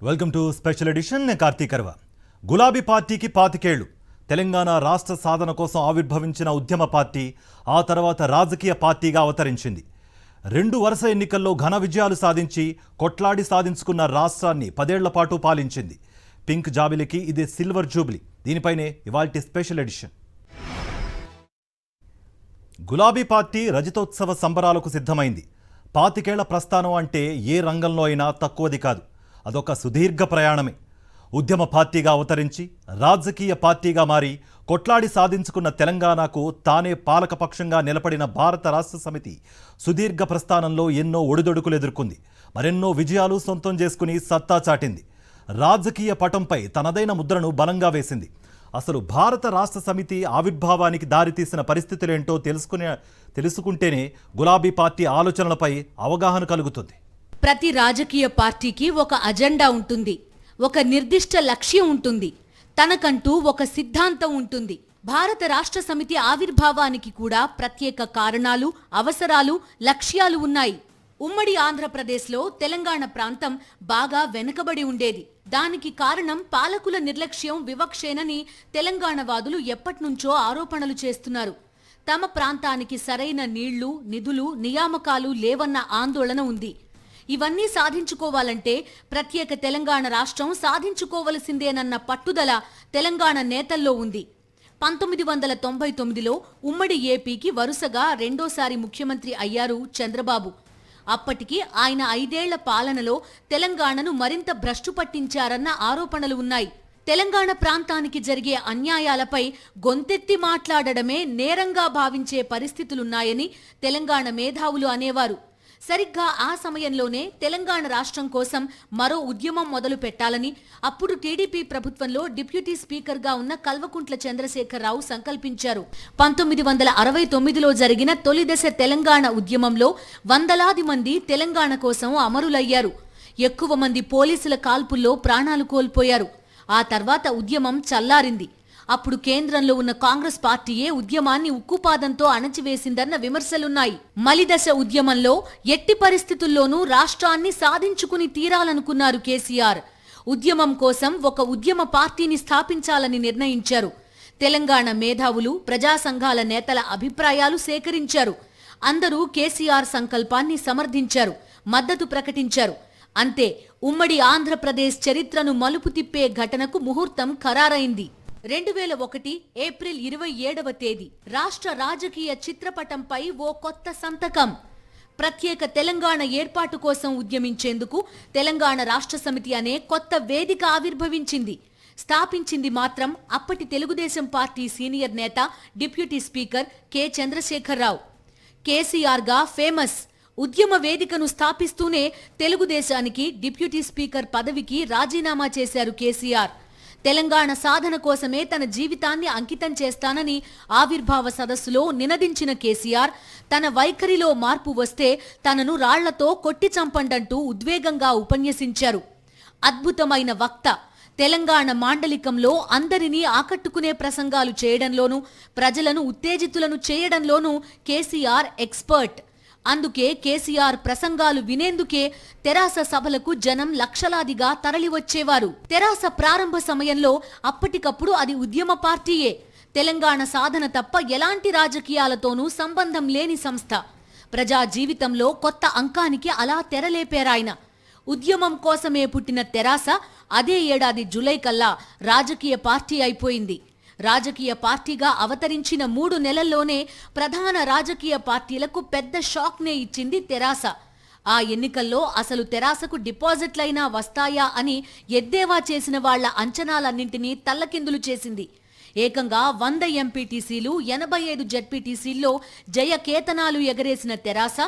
Welcome to special edition. Karthik Arva. గులాబీ పార్టీకి 25 ఏళ్లు. తెలంగాణ రాష్ట్ర సాధన కోసం ఆవిర్భవించిన ఉద్యమ పార్టీ ఆ తర్వాత రాజకీయ పార్టీగా అవతరించింది. 2 వరుస ఎన్నికల్లో ఘన విజయాలు సాధించి కొట్లాడి సాధించుకున్న రాష్ట్రాన్ని 10 ఏళ్ల పాటు పాలించింది. పింక్ జాబిలికి ఇది సిల్వర్ జూబ్లీ. దీనిపైనే ఇవాల్టి స్పెషల్ ఎడిషన్. గులాబీ పార్టీ రజతోత్సవ సంబరాలకు సిద్ధమైంది. 25 ఏళ్ల ప్రస్థానం అంటే ఏ రంగంలో అయినా తక్కువది కాదు. అదొక సుదీర్ఘ ప్రయాణమే. ఉద్యమ పార్టీగా అవతరించి రాజకీయ పార్టీగా మారి కొట్లాడి సాధించుకున్న తెలంగాణకు తానే పాలకపక్షంగా నిలబడిన భారత రాష్ట్ర సమితి సుదీర్ఘ ప్రస్థానంలో ఎన్నో ఒడిదొడుకులు ఎదుర్కొంది. మరెన్నో విజయాలు సొంతం చేసుకుని సత్తా చాటింది. రాజకీయ పటంపై తనదైన ముద్రను బలంగా వేసింది. అసలు భారత రాష్ట్ర సమితి ఆవిర్భావానికి దారితీసిన పరిస్థితులేంటో తెలుసుకుంటేనే గులాబీ పార్టీ ఆలోచనలపై అవగాహన కలుగుతుంది. ప్రతి రాజకీయ పార్టీకి ఒక అజెండా ఉంటుంది, ఒక నిర్దిష్ట లక్ష్యం ఉంటుంది, తనకంటూ ఒక సిద్ధాంతం ఉంటుంది. భారత రాష్ట్ర సమితి ఆవిర్భావానికి కూడా ప్రత్యేక కారణాలు, అవసరాలు, లక్ష్యాలు ఉన్నాయి. ఉమ్మడి ఆంధ్రప్రదేశ్లో తెలంగాణ ప్రాంతం బాగా వెనుకబడి ఉండేది. దానికి కారణం పాలకుల నిర్లక్ష్యం, వివక్షేనని తెలంగాణవాదులు ఎప్పటినుంచో ఆరోపణలు చేస్తున్నారు. తమ ప్రాంతానికి సరైన నీళ్లు, నిధులు, నియామకాలు లేవన్న ఆందోళన ఉంది. ఇవన్నీ సాధించుకోవాలంటే ప్రత్యేక తెలంగాణ రాష్ట్రం సాధించుకోవలసిందేనన్న పట్టుదల తెలంగాణ నేతల్లో ఉంది. 1999లో ఉమ్మడి ఏపీకి వరుసగా రెండోసారి ముఖ్యమంత్రి అయ్యారు చంద్రబాబు. అప్పటికి ఆయన 5 ఏళ్ల పాలనలో తెలంగాణను మరింత భ్రష్టు పట్టించారన్న ఆరోపణలు ఉన్నాయి. తెలంగాణ ప్రాంతానికి జరిగే అన్యాయాలపై గొంతెత్తి మాట్లాడడమే నేరంగా భావించే పరిస్థితులున్నాయని తెలంగాణ మేధావులు అనేవారు. సరిగ్గా ఆ సమయంలోనే తెలంగాణ రాష్ట్రం కోసం మరో ఉద్యమం మొదలు పెట్టాలని అప్పుడు టీడీపీ ప్రభుత్వంలో డిప్యూటీ స్పీకర్గా ఉన్న కల్వకుంట్ల చంద్రశేఖరరావు సంకల్పించారు. 1969లో జరిగిన తొలిదశ తెలంగాణ ఉద్యమంలో వందలాది మంది తెలంగాణ కోసం అమరులయ్యారు. ఎక్కువ మంది పోలీసుల కాల్పుల్లో ప్రాణాలు కోల్పోయారు. ఆ తర్వాత ఉద్యమం చల్లారింది. అప్పుడు కేంద్రంలో ఉన్న కాంగ్రెస్ పార్టీయే ఉద్యమాన్ని ఉక్కుపాదంతో అణచివేసిందన్న విమర్శలున్నాయి. మలిదశ ఉద్యమంలో ఎట్టి పరిస్థితుల్లోనూ రాష్ట్రాన్ని సాధించుకుని తీరాలనుకున్నారు కేసీఆర్. ఉద్యమం కోసం ఒక ఉద్యమ పార్టీని స్థాపించాలని నిర్ణయించారు. తెలంగాణ మేధావులు, ప్రజా సంఘాల నేతల అభిప్రాయాలు సేకరించారు. అందరూ కేసీఆర్ సంకల్పాన్ని సమర్థించారు, మద్దతు ప్రకటించారు. అంతే, ఉమ్మడి ఆంధ్రప్రదేశ్ చరిత్రను మలుపు తిప్పే ఘటనకు ముహూర్తం ఖరారైంది. 2001 ఏప్రిల్ 27వ తేదీ రాష్ట్ర రాజకీయ చిత్రపటంపై ఓ కొత్త సంతకం. ప్రత్యేక తెలంగాణ ఏర్పాటు కోసం ఉద్యమించేందుకు తెలంగాణ రాష్ట్ర సమితి అనే కొత్త వేదిక ఆవిర్భవించింది. స్థాపించింది మాత్రం అప్పటి తెలుగుదేశం పార్టీ సీనియర్ నేత, డిప్యూటీ స్పీకర్ కె చంద్రశేఖరరావు. కేసీఆర్గా ఫేమస్. ఉద్యమ వేదికను స్థాపిస్తూనే తెలుగుదేశానికి డిప్యూటీ స్పీకర్ పదవికి రాజీనామా చేశారు కేసీఆర్. తెలంగాణ సాధన కోసమే తన జీవితాన్ని అంకితం చేస్తానని ఆవిర్భావ సదస్సులో నినదించిన కేసీఆర్ తన వైఖరిలో మార్పు వస్తే తనను రాళ్లతో కొట్టి చంపండంటూ ఉద్వేగంగా ఉపన్యసించారు. అద్భుతమైన వక్త. తెలంగాణ మాండలికంలో అందరినీ ఆకట్టుకునే ప్రసంగాలు చేయడంలోనూ, ప్రజలను ఉత్తేజితులను చేయడంలోనూ కేసీఆర్ ఎక్స్పర్ట్. అందుకే కేసీఆర్ ప్రసంగాలు వినేందుకే తెరాస సభలకు జనం లక్షలాదిగా తరలివచ్చేవారు. తెరాస ప్రారంభ సమయంలో అప్పటికప్పుడు అది ఉద్యమ పార్టీయే. తెలంగాణ సాధన తప్ప ఎలాంటి రాజకీయాలతోనూ సంబంధం లేని సంస్థ. ప్రజా జీవితంలో కొత్త అంకానికి అలా తెరలేపారాయన. ఉద్యమం కోసమే పుట్టిన తెరాస అదే ఏడాది జూలై కల్లా రాజకీయ పార్టీ అయిపోయింది. రాజకీయ పార్టీగా అవతరించిన 3 నెలల్లోనే ప్రధాన రాజకీయ పార్టీలకు పెద్ద షాక్నే ఇచ్చింది తెరాస. ఆ ఎన్నికల్లో అసలు తెరాసకు డిపాజిట్లైనా వస్తాయా అని ఎద్దేవా చేసిన వాళ్ల అంచనాలన్నింటినీ తల్లకిందులు చేసింది. ఏకంగా 100 ఎంపీటీసీలు, 85 జెడ్పీటీసీల్లో జయకేతనాలు ఎగరేసిన తెరాస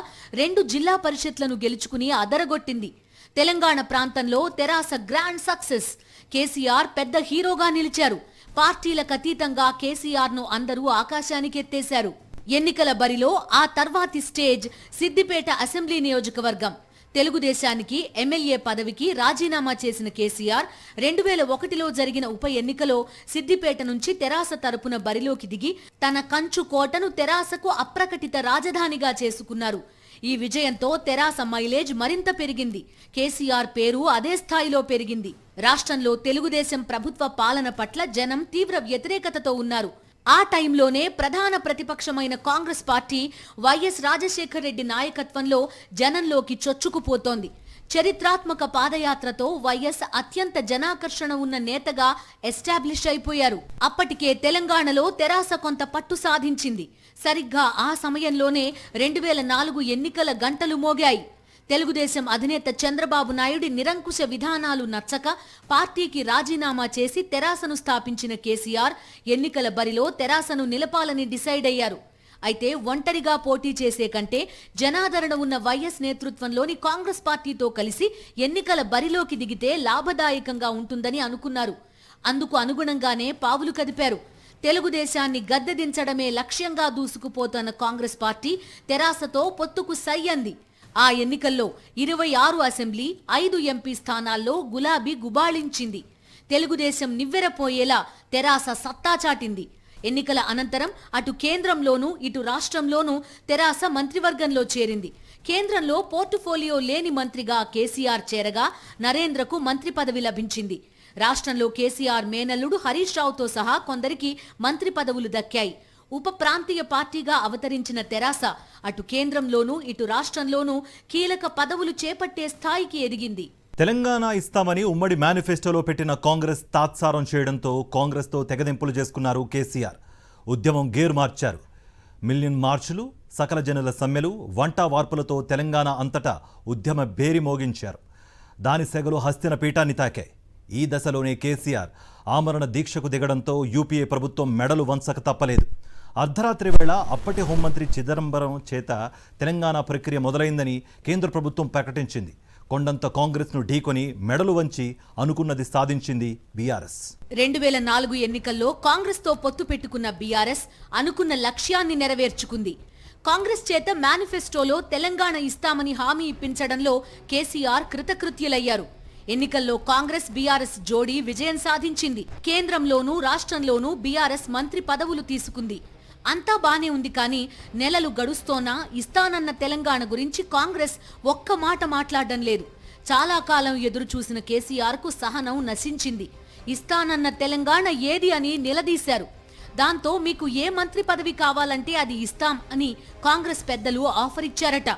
2 జిల్లా పరిషత్లను గెలుచుకుని అదరగొట్టింది. తెలంగాణ ప్రాంతంలో తెరాస గ్రాండ్ సక్సెస్. కేసీఆర్ పెద్ద హీరోగా నిలిచారు. పార్టీలకు అతీతంగా కేసీఆర్ను అందరూ ఆకాశానికెత్తేశారు. ఎన్నికల బరిలో ఆ తర్వాతి స్టేజ్ సిద్దిపేట అసెంబ్లీ నియోజకవర్గం. తెలుగుదేశానికి ఎమ్మెల్యే పదవికి రాజీనామా చేసిన కేసీఆర్ 2001లో జరిగిన ఉప ఎన్నికలో సిద్దిపేట నుంచి తెరాస తరపున బరిలోకి దిగి తన కంచు కోటను తెరాసకు అప్రకటిత రాజధానిగా చేసుకున్నారు. ఈ విజయంతో తెరాస మైలేజ్ మరింత పెరిగింది. కేసీఆర్ పేరు అదే స్థాయిలో పెరిగింది. రాష్ట్రంలో తెలుగుదేశం ప్రభుత్వ పాలన పట్ల జనం తీవ్ర వ్యతిరేకతతో ఉన్నారు. ఆ టైంలోనే ప్రధాన ప్రతిపక్షమైన కాంగ్రెస్ పార్టీ వైఎస్ రాజశేఖర రెడ్డి నాయకత్వంలో జనంలోకి చొచ్చుకుపోతోంది. చరిత్రాత్మక పాదయాత్రతో వైఎస్ అత్యంత జనాకర్షణ ఉన్న నేతగా ఎస్టాబ్లిష్ అయిపోయారు. అప్పటికే తెలంగాణలో తెరాస కొంత పట్టు సాధించింది. సరిగ్గా ఆ సమయంలోనే 2004 ఎన్నికల గంటలు మోగాయి. తెలుగుదేశం అధినేత చంద్రబాబు నాయుడి నిరంకుశ విధానాలు నచ్చక పార్టీకి రాజీనామా చేసి తెరాసను స్థాపించిన కేసీఆర్ ఎన్నికల బరిలో తెరాసను నిలపాలని డిసైడ్ అయ్యారు. అయితే ఒంటరిగా పోటీ చేసే కంటే జనాదరణ ఉన్న వైఎస్ నేతృత్వంలోని కాంగ్రెస్ పార్టీతో కలిసి ఎన్నికల బరిలోకి దిగితే లాభదాయకంగా ఉంటుందని అనుకున్నారు. అందుకు అనుగుణంగానే పావులు కదిపారు. తెలుగుదేశాన్ని గద్దెదించడమే లక్ష్యంగా దూసుకుపోతున్న కాంగ్రెస్ పార్టీ తెరాసతో పొత్తుకు సై అంది. ఆ ఎన్నికల్లో 26 అసెంబ్లీ 5 ఎంపీ స్థానాల్లో గులాబీ గుబాళించింది. తెలుగుదేశం నివ్వెరపోయేలా తెరాస సత్తా చాటింది. ఎన్నికల అనంతరం అటు కేంద్రంలోనూ ఇటు రాష్ట్రంలోనూ తెరాస మంత్రివర్గంలో చేరింది. కేంద్రంలో పోర్టుఫోలియో లేని మంత్రిగా కేసీఆర్ చేరగా నరేంద్రకు మంత్రి పదవి లభించింది. రాష్ట్రంలో కేసీఆర్ మేనల్లుడు హరీష్ రావుతో సహా కొందరికి మంత్రి పదవులు దక్కాయి. ఉప ప్రాంతీయ పార్టీగా అవతరించిన తెరాస అటు కేంద్రంలోనూ ఇటు రాష్ట్రంలోనూ కీలక పదవులు చేపట్టే స్థాయికి ఎదిగింది. తెలంగాణ ఇస్తామని ఉమ్మడి మేనిఫెస్టోలో పెట్టిన కాంగ్రెస్ తాత్సారం చేయడంతో కాంగ్రెస్తో తెగదెంపులు చేసుకున్నారు కేసీఆర్. ఉద్యమం గేరు మార్చారు. మిలియన్ మార్చులు, సకల జనుల సమ్మెలు, వంట వార్పులతో తెలంగాణ అంతటా ఉద్యమ బేరి మోగించారు. దాని సెగలు హస్తిన పీఠాన్ని తాకాయి. ఈ దశలోనే కేసీఆర్ ఆమరణ దీక్షకు దిగడంతో యూపీఏ ప్రభుత్వం మెడలు వంచక తప్పలేదు. అర్ధరాత్రి వేళ అప్పటి హోంమంత్రి చిదంబరం చేత తెలంగాణ ప్రక్రియ మొదలైందని కేంద్ర ప్రభుత్వం ప్రకటించింది. కొండంత కాంగ్రెస్ను ఢీకొని మెడలు వంచి అనుకున్నది సాధించింది బీఆర్ఎస్. 2004 ఎన్నికల్లో కాంగ్రెస్తో పొత్తు పెట్టుకున్న బీఆర్ఎస్ అనుకున్న లక్ష్యాన్ని నెరవేర్చుకుంది. కాంగ్రెస్ చేత మేనిఫెస్టోలో తెలంగాణ ఇస్తామని హామీ ఇప్పించడంలో కేసీఆర్ కృతకృత్యులయ్యారు. ఎన్నికల్లో కాంగ్రెస్ బీఆర్ఎస్ జోడీ విజయం సాధించింది. కేంద్రంలోనూ రాష్ట్రంలోనూ బీఆర్ఎస్ మంత్రి పదవులు తీసుకుంది. అంతా బానే ఉంది. కానీ నెలలు గడుస్తోనా ఇస్తానన్న తెలంగాణ గురించి కాంగ్రెస్ ఒక్క మాట మాట్లాడడం లేదు. చాలా కాలం ఎదురు చూసిన కేసీఆర్కు సహనం నశించింది. ఇస్తానన్న తెలంగాణ ఏది అని నిలదీశారు. దాంతో మీకు ఏ మంత్రి పదవి కావాలంటే అది ఇస్తాం అని కాంగ్రెస్ పెద్దలు ఆఫర్ ఇచ్చారట.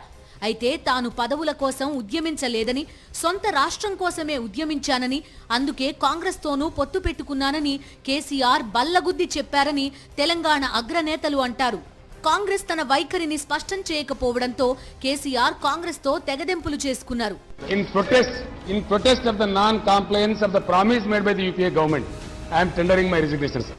అయితే తాను పదవుల కోసం ఉద్యమించలేదని, సొంత రాష్ట్రం కోసమే ఉద్యమించానని, అందుకే కాంగ్రెస్తోనూ పొత్తు పెట్టుకున్నానని కేసీఆర్ బల్లగుద్ది చెప్పారని తెలంగాణ అగ్రనేతలు అంటారు. కాంగ్రెస్ తన వైఖరిని స్పష్టం చేయకపోవడంతో కేసీఆర్ కాంగ్రెస్తో తెగదెంపులు చేసుకున్నారు. In protest of the non-compliance of the promise made by the UPA government, I am tendering my resignation, sir.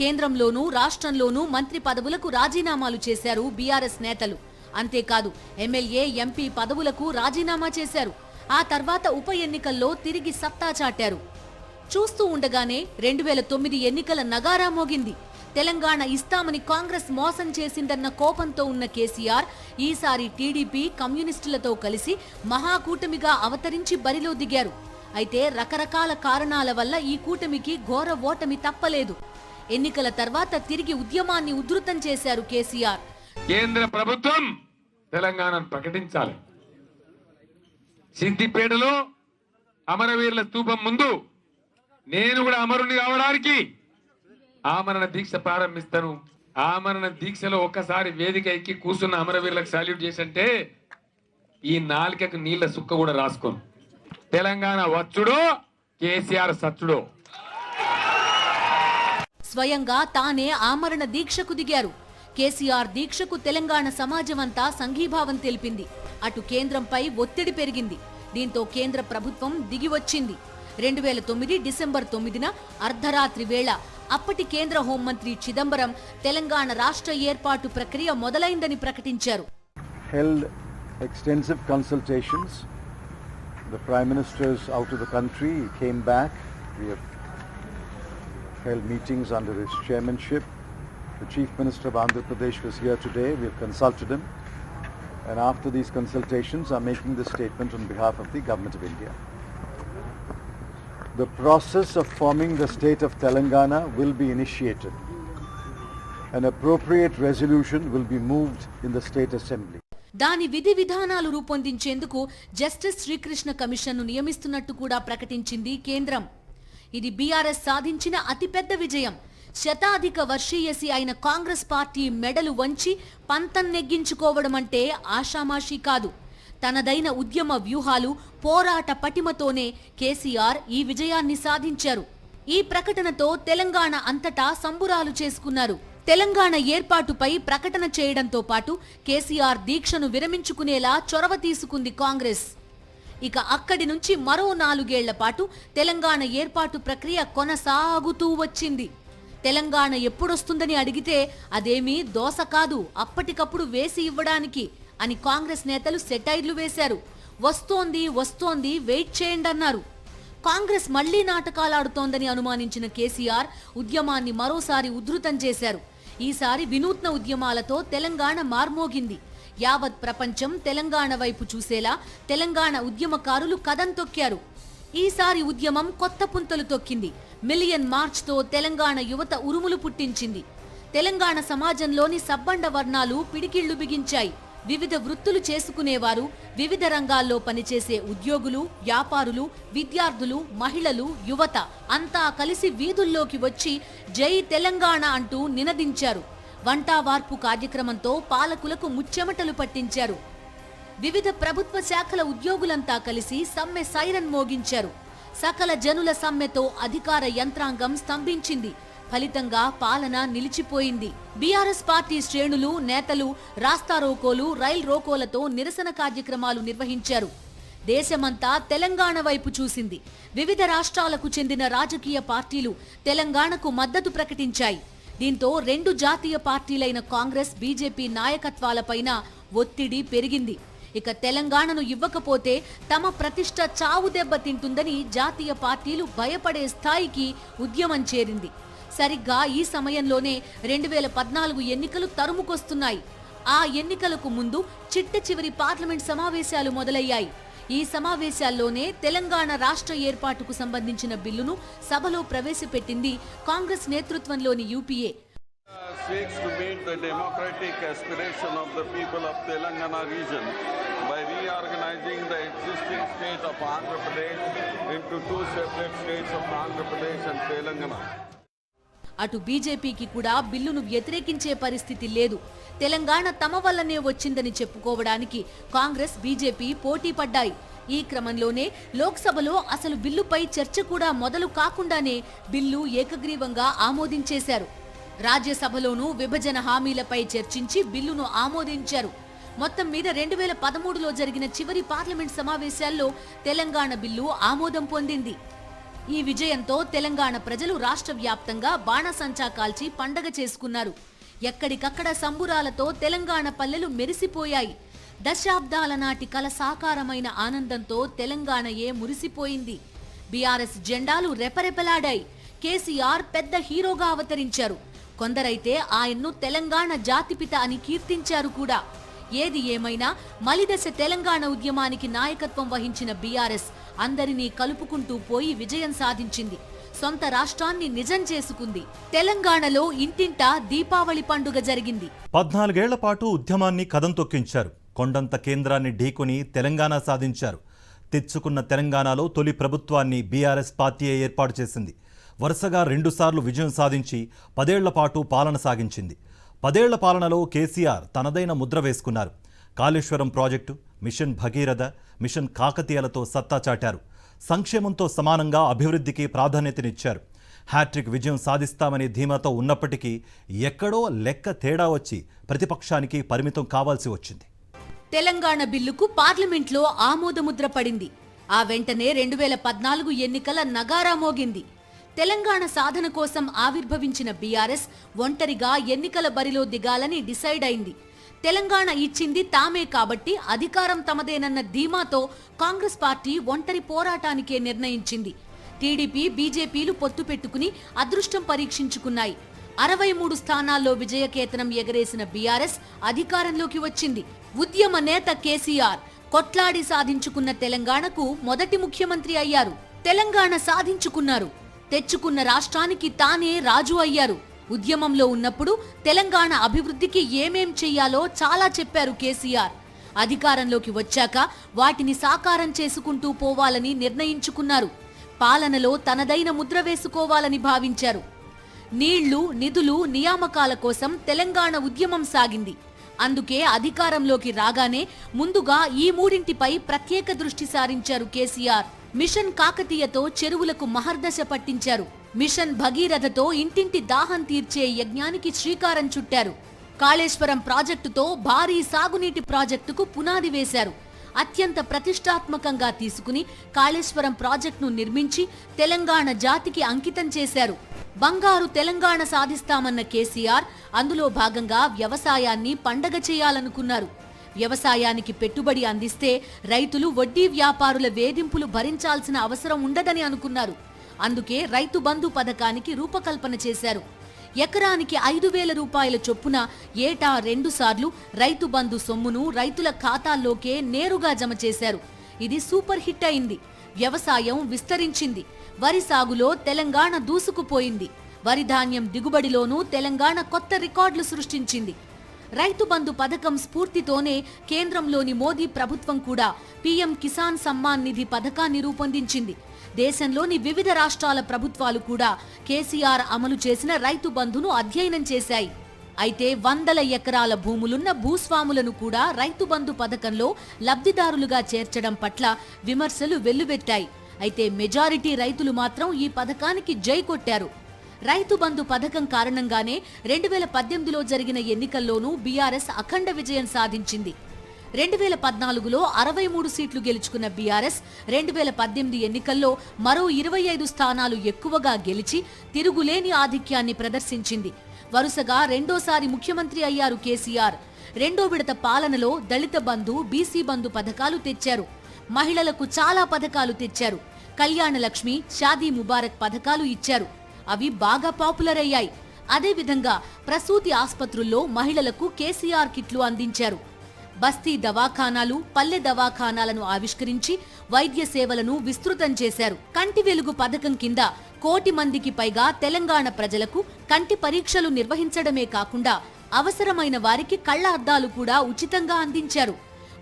కేంద్రంలోనూ రాష్ట్రంలోనూ మంత్రి పదవులకు రాజీనామాలు చేశారు బీఆర్ఎస్ నేతలు. అంతేకాదు ఎమ్మెల్యే, ఎంపీ పదవులకు రాజీనామా చేశారు. ఆ తర్వాత ఉప ఎన్నికల్లో తిరిగి సత్తా చాటారు. చూస్తూ ఉండగానే 2009 ఎన్నికల నగారా మోగింది. తెలంగాణ ఇస్తామని కాంగ్రెస్ మోసం చేసిందన్న కోపంతో ఉన్న కేసీఆర్ ఈసారి టీడీపీ, కమ్యూనిస్టులతో కలిసి మహాకూటమిగా అవతరించి బరిలో దిగారు. అయితే రకరకాల కారణాల వల్ల ఈ కూటమికి ఘోర ఓటమి తప్పలేదు. ఎన్నికల తర్వాత తిరిగి ఉద్యమాన్ని ఉధృతం చేశారు కేసీఆర్. కేంద్ర ప్రభుత్వం తెలంగాణను ప్రకటించాలి. సిద్దిపేటలో అమరవీరుల స్తూపం ముందు నేను కూడా అమరుని కావడానికి ఆమరణ దీక్ష ప్రారంభిస్తాను. ఆమరణ దీక్షలో ఒక్కసారి వేదిక ఎక్కి కూర్చున్న అమరవీరులకు సాల్యూట్ చేసంటే ఈ నాలుకకు నీళ్ల సుక్క కూడా రాసుకోను. తెలంగాణ వచ్చుడో కేసీఆర్ సచ్చుడో. స్వయంగా తానే ఆమరణ దీక్షకు దిగారు. కేసీఆర్ దీక్షకు తెలంగాణ సమాజమంతా సంఘీభావం తెలిపింది. అటు కేంద్రంపై ఒత్తిడి పెరిగింది. దీంతో కేంద్ర ప్రభుత్వం దిగివచ్చింది. 2009 డిసెంబర్ 9న అర్ధరాత్రి వేళ అప్పటి కేంద్ర హోంమంత్రి చిదంబరం తెలంగాణ రాష్ట్ర ఏర్పాటు ప్రక్రియ మొదలైందని ప్రకటించారు. Held extensive consultations. The Prime Minister is out of the country. He came back. We have held meetings under his chairmanship. The Chief Minister of Andhra Pradesh was here today. We have consulted him. And after these consultations, I'm making this statement on behalf of the Government of India. The process of forming the state of Telangana will be initiated. An appropriate resolution will be moved in the State Assembly. దాని విధి విధానాలు రూపొందించేందుకు justice Srikrishna కమిషన్ను నియమిస్తున్నట్టు కూడా ప్రకటించింది కేంద్రం. ఇది BRS సాధించిన అతిపెద్ద విజయం. శతాధిక వర్షీయసి అయిన కాంగ్రెస్ పార్టీ మెడలు వంచి పంతం నెగ్గించుకోవడం అంటే ఆషామాషీ కాదు. తనదైన ఉద్యమ వ్యూహాలు, పోరాట పటిమతోనే కేసీఆర్ ఈ విజయాన్ని సాధించారు. ఈ ప్రకటనతో తెలంగాణ అంతటా సంబురాలు చేసుకున్నారు. తెలంగాణ ఏర్పాటుపై ప్రకటన చేయడంతో పాటు కేసీఆర్ దీక్షను విరమించుకునేలా చొరవ తీసుకుంది కాంగ్రెస్. ఇక అక్కడి నుంచి మరో 4 ఏళ్ల పాటు తెలంగాణ ఏర్పాటు ప్రక్రియ కొనసాగుతూ వచ్చింది. తెలంగాణ ఎప్పుడొస్తుందని అడిగితే అదేమీ దోస కాదు, అప్పటికప్పుడు వేసి ఇవ్వడానికి అని కాంగ్రెస్ నేతలు సెటైర్లు వేశారు. వస్తోంది వస్తోంది, వెయిట్ చేయండి అన్నారు. కాంగ్రెస్ మళ్లీ నాటకాలాడుతోందని అనుమానించిన కేసీఆర్ ఉద్యమాన్ని మరోసారి ఉధృతం చేశారు. ఈసారి వినూత్న ఉద్యమాలతో తెలంగాణ మార్మోగింది. యావత్ ప్రపంచం తెలంగాణ వైపు చూసేలా తెలంగాణ ఉద్యమకారులు కదం తొక్కారు. ఈసారి ఉద్యమం కొత్త పుంతలు తొక్కింది. మిలియన్ మార్చ్తో తెలంగాణ యువత ఉరుములు పుట్టించింది. తెలంగాణ సమాజంలోని సబ్బండ వర్ణాలు పిడికిళ్లు బిగించాయి. వివిధ వృత్తులు చేసుకునేవారు, వివిధ రంగాల్లో పనిచేసే ఉద్యోగులు, వ్యాపారులు, విద్యార్థులు, మహిళలు, యువత అంతా కలిసి వీధుల్లోకి వచ్చి జై తెలంగాణ అంటూ నినదించారు. వంటావార్పు కార్యక్రమంతో పాలకులకు ముచ్చెమటలు పట్టించారు. వివిధ ప్రభుత్వ శాఖల ఉద్యోగులంతా కలిసి సమ్మె సైరన్ మోగించారు. సకల జనుల సమ్మెతో అధికార యంత్రాంగం స్తంభించింది. ఫలితంగా పాలన నిలిచిపోయింది. బీఆర్ఎస్ పార్టీ శ్రేణులు, నేతలు రాస్తారోకోలు, రైల్ రోకోలతో నిరసన కార్యక్రమాలు నిర్వహించారు. దేశమంతా తెలంగాణ వైపు చూసింది. వివిధ రాష్ట్రాలకు చెందిన రాజకీయ పార్టీలు తెలంగాణకు మద్దతు ప్రకటించాయి. దీంతో 2 జాతీయ పార్టీలైన కాంగ్రెస్, బీజేపీ నాయకత్వాలపైన ఒత్తిడి పెరిగింది. ఇక తెలంగాణను ఇవ్వకపోతే తమ ప్రతిష్ట చావు దెబ్బతింటుందని జాతీయ పార్టీలు భయపడే స్థాయికి ఉద్యమం చేరింది. సరిగ్గా ఈ సమయంలోనే 2014 ఎన్నికలు తరుముకొస్తున్నాయి. ఆ ఎన్నికలకు ముందు చిట్ట చివరి పార్లమెంట్ సమావేశాలు మొదలయ్యాయి. ఈ సమావేశాల్లోనే తెలంగాణ రాష్ట్ర ఏర్పాటుకు సంబంధించిన బిల్లును సభలో ప్రవేశపెట్టింది కాంగ్రెస్ నేతృత్వంలోని UPA. Seeks to meet the democratic aspiration of the people of Telangana region by reorganizing the existing state of Andhra Pradesh into 2 separate states of Andhra Pradesh and Telangana. అటు బీజేపీకి కూడా బిల్లును వ్యతిరేకించే పరిస్థితి లేదు. తెలంగాణ తమ వల్లనే వచ్చిందని చెప్పుకోవడానికి కాంగ్రెస్, బీజేపీ పోటీ పడ్డాయి. ఈ క్రమంలోనే లోక్సభలో అసలు బిల్లుపై చర్చ కూడా మొదలు కాకుండానే బిల్లు ఏకగ్రీవంగా ఆమోదించేశారు. రాజ్యసభలోనూ విభజన హామీలపై చర్చించి బిల్లును ఆమోదించారు. మొత్తం మీద 2013లో జరిగిన చివరి పార్లమెంట్ సమావేశాల్లో తెలంగాణ బిల్లు ఆమోదం పొందింది. ఈ విజయంతో తెలంగాణ ప్రజలు రాష్ట్ర వ్యాప్తంగా బాణసంచా కాల్చి పండగ చేసుకున్నారు. ఎక్కడికక్కడ సంబురాలతో తెలంగాణ పల్లెలు మెరిసిపోయాయి. దశాబ్దాల నాటి కల సాకారమైన ఆనందంతో తెలంగాణయే మురిసిపోయింది. బీఆర్ఎస్ జెండాలు రెపరెపలాడాయి. కేసీఆర్ పెద్ద హీరోగా అవతరించారు. కొందరైతే ఆయన్ను తెలంగాణ జాతిపిత అని కీర్తించారు కూడా. ఏది ఏమైనా మలిదశ తెలంగాణ ఉద్యమానికి నాయకత్వం వహించిన బీఆర్ఎస్ అందరినీ కలుపుకుంటూ పోయి విజయం సాధించింది. సొంత రాష్ట్రాన్ని నిజం చేసుకుంది. తెలంగాణలో ఇంటింటా దీపావళి పండుగ జరిగింది. 14 ఏళ్ల పాటు ఉద్యమాన్ని కదం తొక్కించారు. కొండంత కేంద్రాన్ని ఢీకొని తెలంగాణ సాధించారు. తెచ్చుకున్న తెలంగాణలో తొలి ప్రభుత్వాన్ని బీఆర్ఎస్ పార్టీయే ఏర్పాటు చేసింది. వరుసగా 2 సార్లు విజయం సాధించి 10 ఏళ్ల పాటు పాలన సాగించింది. 10 ఏళ్ల పాలనలో కేసీఆర్ తనదైన ముద్ర వేసుకున్నారు. Kaleshwaram project, mission Bhagiratha, mission కాకతీయలతో సత్తా చాటారు. సంక్షేమంతో సమానంగా అభివృద్ధికి ప్రాధాన్యతనిచ్చారు. హ్యాట్రిక్ విజయం సాధిస్తామనే ధీమాతో ఉన్నప్పటికీ ఎక్కడో లెక్క తేడా వచ్చి ప్రతిపక్షానికి పరిమితం కావాల్సి వచ్చింది. తెలంగాణ బిల్లుకు పార్లమెంట్లో ఆమోదముద్ర పడింది. ఆ వెంటనే 2014 ఎన్నికల నగారా మోగింది. తెలంగాణ సాధన కోసం ఆవిర్భవించిన బీఆర్ఎస్ ఒంటరిగా ఎన్నికల బరిలో దిగాలని డిసైడ్ అయింది. తెలంగాణ ఇచ్చింది తామే కాబట్టి అధికారం తమదేనన్న ధీమాతో కాంగ్రెస్ పార్టీ ఒంటరి పోరాటానికే నిర్ణయించింది. టీడీపీ, బీజేపీలు పొత్తు పెట్టుకుని అదృష్టం పరీక్షించుకున్నాయి. 63 స్థానాల్లో విజయకేతనం ఎగరేసిన బీఆర్ఎస్ అధికారంలోకి వచ్చింది. ఉద్యమ నేత కేసీఆర్ కొట్లాడి సాధించుకున్న తెలంగాణకు మొదటి ముఖ్యమంత్రి అయ్యారు. తెలంగాణ సాధించుకున్నారు. తెచ్చుకున్న రాష్ట్రానికి తానే రాజు అయ్యారు. ఉద్యమంలో ఉన్నప్పుడు తెలంగాణ అభివృద్ధికి ఏమేం చెయ్యాలో చాలా చెప్పారు కేసీఆర్. అధికారంలోకి వచ్చాక వాటిని సాకారం చేసుకుంటూ పోవాలని నిర్ణయించుకున్నారు. పాలనలో తనదైన ముద్ర వేసుకోవాలని భావించారు. నీళ్లు, నిధులు, నియామకాల కోసం తెలంగాణ ఉద్యమం సాగింది. అందుకే అధికారంలోకి రాగానే ముందుగా ఈ మూడింటిపై ప్రత్యేక దృష్టి సారించారు కేసీఆర్. మిషన్ కాకతీయతో చెరువులకు మహర్దశ పట్టించారు. మిషన్ భగీరథతో ఇంటింటి దాహం తీర్చే యజ్ఞానికి శ్రీకారం చుట్టారు. కాళేశ్వరం ప్రాజెక్టుతో భారీ సాగునీటి ప్రాజెక్టుకు పునాది వేశారు. అత్యంత ప్రతిష్టాత్మకంగా తీసుకుని కాళేశ్వరం ప్రాజెక్టును నిర్మించి తెలంగాణ జాతికి అంకితం చేశారు. బంగారు తెలంగాణ సాధిస్తామన్న కేసీఆర్ అందులో భాగంగా వ్యవసాయాన్ని పండగ చేయాలనుకున్నారు. వ్యవసాయానికి పెట్టుబడి అందిస్తే రైతులు వడ్డీ వ్యాపారుల వేధింపులు భరించాల్సిన అవసరం ఉండదని అనుకున్నారు. అందుకే రైతు బంధు పథకానికి రూపకల్పన చేశారు. ఎకరానికి 5,000 రూపాయల చొప్పున ఏటా 2 సార్లు రైతు బంధు సొమ్మును రైతుల ఖాతాల్లోకే నేరుగా జమ చేశారు. ఇది సూపర్ హిట్ అయింది. వ్యవసాయం విస్తరించింది. వరి సాగులో తెలంగాణ దూసుకుపోయింది. వరి ధాన్యం దిగుబడిలోనూ తెలంగాణ కొత్త రికార్డులు సృష్టించింది. రైతు బంధు పథకం స్ఫూర్తితోనే కేంద్రంలోని మోదీ ప్రభుత్వం కూడా పీఎం కిసాన్ సమ్మాన్ నిధి పథకాన్ని రూపొందించింది. దేశంలోని వివిధ రాష్ట్రాల ప్రభుత్వాలు కూడా కేసీఆర్ అమలు చేసిన రైతు బంధును అధ్యయనం చేశాయి. అయితే 100 ఎకరాల భూములున్న భూస్వాములను కూడా రైతు బంధు పథకంలో లబ్ధిదారులుగా చేర్చడం పట్ల విమర్శలు వెల్లువెత్తాయి. అయితే మెజారిటీ రైతులు మాత్రం ఈ పథకానికి జై కొట్టారు. రైతు బంధు పథకం కారణంగానే 2018లో జరిగిన ఎన్నికల్లోనూ బీఆర్ఎస్ అఖండ విజయం సాధించింది. 2014లో 63 సీట్లు గెలుచుకున్న బీఆర్ఎస్ 2018 ఎన్నికల్లో మరో 25 స్థానాలు ఎక్కువగా గెలిచి తిరుగులేని ఆధిక్యాన్ని ప్రదర్శించింది. వరుసగా రెండోసారి ముఖ్యమంత్రి అయ్యారు కేసీఆర్. రెండో విడత పాలనలో దళిత బంధు, బీసీ బంధు పథకాలు తెచ్చారు. మహిళలకు చాలా పథకాలు తెచ్చారు. కళ్యాణ లక్ష్మి, షాదీ ముబారక్ పథకాలు ఇచ్చారు. అవి బాగా పాపులర్ అయ్యాయి. అదేవిధంగా ప్రసూతి ఆస్పత్రుల్లో మహిళలకు కేసీఆర్ కిట్లు అందించారు. బస్తీ దవాఖానాలు, పల్లె దవాఖానాలను ఆవిష్కరించి వైద్య సేవలను విస్తృతం చేశారు. కంటి వెలుగు పథకం కింద 1 కోటి మందికి పైగా తెలంగాణ ప్రజలకు కంటి పరీక్షలు నిర్వహించడమే కాకుండా అవసరమైన వారికి కళ్ల అద్దాలు కూడా ఉచితంగా అందించారు.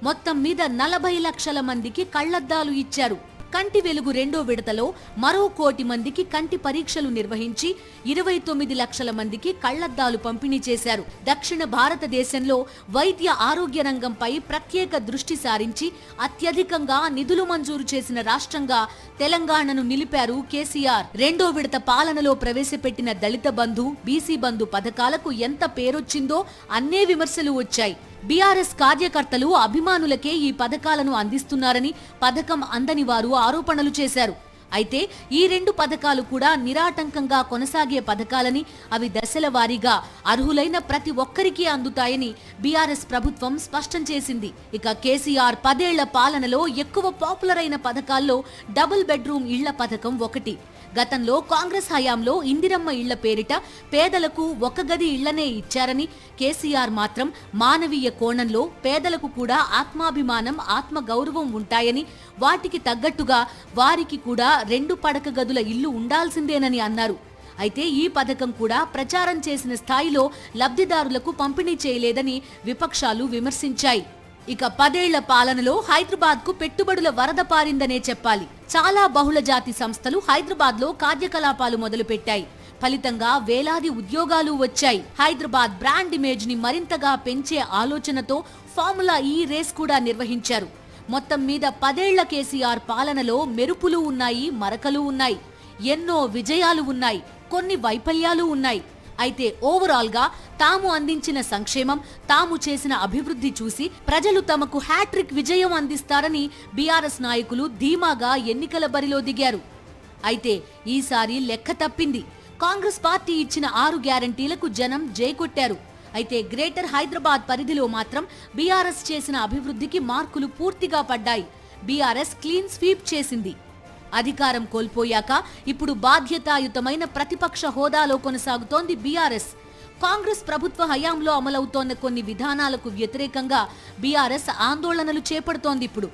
మొత్తం మీద 40 లక్షల మందికి కళ్లద్దాలు ఇచ్చారు. కంటి వెలుగు రెండో విడతలో మరో 1 కోటి మందికి కంటి పరీక్షలు నిర్వహించి 29 లక్షల మందికి కళ్లద్దాలు పంపిణీ చేశారు. దక్షిణ భారతదేశంలో వైద్య ఆరోగ్య రంగంపై ప్రత్యేక దృష్టి సారించి అత్యధికంగా నిధులు మంజూరు చేసిన రాష్ట్రంగా తెలంగాణను నిలిపారు కేసీఆర్. రెండో విడత పాలనలో ప్రవేశపెట్టిన దళిత బంధు, బీసీ బంధు పథకాలకు ఎంత పేరొచ్చిందో అన్నే విమర్శలు వచ్చాయి. బీఆర్ఎస్ కార్యకర్తలు, అభిమానులకే ఈ పథకాలను అందిస్తున్నారని పథకం అందని వారు ఆరోపణలు చేశారు. అయితే ఈ 2 పథకాలు కూడా నిరాటంకంగా కొనసాగే పథకాలని, అవి దశల వారీగా అర్హులైన ప్రతి ఒక్కరికి అందుతాయని బీఆర్ఎస్ ప్రభుత్వం స్పష్టం చేసింది. ఇక కేసీఆర్ 10 ఏళ్ల పాలనలో ఎక్కువ పాపులర్ అయిన పథకాల్లో డబుల్ బెడ్రూమ్ ఇళ్ల పథకం ఒకటి. గతంలో కాంగ్రెస్ హయాంలో ఇందిరమ్మ ఇళ్ల పేరిట పేదలకు 1 గది ఇళ్లనే ఇచ్చారని, కేసీఆర్ మాత్రం మానవీయ కోణంలో పేదలకు కూడా ఆత్మాభిమానం, ఆత్మగౌరవం ఉంటాయని, వాటికి తగ్గట్టుగా వారికి కూడా 2 పడక గదుల ఇల్లు ఉండాల్సిందేనని అన్నారు. అయితే ఈ పథకం కూడా ప్రచారం చేసిన స్థాయిలో లబ్ధిదారులకు పంపిణీ చేయలేదని విపక్షాలు విమర్శించాయి. ఇక 10 ఏళ్ల పాలనలో హైదరాబాద్ కు పెట్టుబడుల వరద పారిందనే చెప్పాలి. చాలా బహుళజాతి సంస్థలు హైదరాబాద్ లో కార్యకలాపాలు మొదలుపెట్టాయి. ఫలితంగా వేలాది ఉద్యోగాలు వచ్చాయి. హైదరాబాద్ బ్రాండ్ ఇమేజ్ ని మరింతగా పెంచే ఆలోచనతో ఫార్ములా ఈ రేస్ కూడా నిర్వహించారు. మొత్తం మీద 10 ఏళ్ల కేసీఆర్ పాలనలో మెరుపులు ఉన్నాయి, మరకలు ఉన్నాయి. ఎన్నో విజయాలు ఉన్నాయి, కొన్ని వైఫల్యాలు ఉన్నాయి. అయితే ఓవరాల్ గా తాము అందించిన సంక్షేమం, తాము చేసిన అభివృద్ధి చూసి ప్రజలు తమకు హ్యాట్రిక్ విజయం అందిస్తారని బీఆర్ఎస్ నాయకులు ధీమాగా ఎన్నికల బరిలో దిగారు. అయితే ఈసారి లెక్క తప్పింది. కాంగ్రెస్ పార్టీ ఇచ్చిన 6 గ్యారంటీలకు జనం జై కొట్టారు. అయితే గ్రేటర్ హైదరాబాద్ పరిధిలో మాత్రం బీఆర్ఎస్ చేసిన అభివృద్ధికి మార్కులు పూర్తిగా పడ్డాయి. బీఆర్ఎస్ క్లీన్ స్వీప్ చేసింది. అధికారం కోల్పోయాక ఇప్పుడు బాధ్యతాయుతమైన ప్రతిపక్ష హోదాలో కొనసాగుతోంది బీఆర్ఎస్. కాంగ్రెస్ ప్రభుత్వ హయాంలో అమలవుతోన్న కొన్ని విధానాలకు వ్యతిరేకంగా బీఆర్ఎస్ ఆందోళనలు చేపడుతోంది. ఇప్పుడు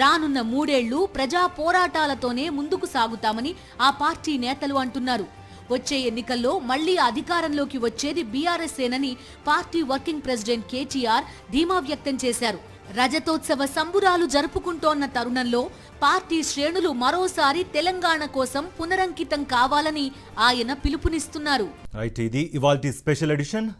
రానున్న 3 ఏళ్లు ప్రజా పోరాటాలతోనే ముందుకు సాగుతామని ఆ పార్టీ నేతలు అంటున్నారు. వచ్చే ఎన్నికల్లో మళ్లీ అధికారంలోకి వచ్చేది బీఆర్ఎస్ఏనని పార్టీ వర్కింగ్ ప్రెసిడెంట్ కేటీఆర్ ధీమా వ్యక్తం చేశారు. రజతోత్సవ సంబురాలు జరుపుకుంటోన్న తరుణంలో పార్టీ శ్రేణులు మరోసారి తెలంగాణ కోసం పునరంకితం కావాలని ఆయన పిలుపునిస్తున్నారు. రైట్, ఇది ఇవాల్టి స్పెషల్ ఎడిషన్.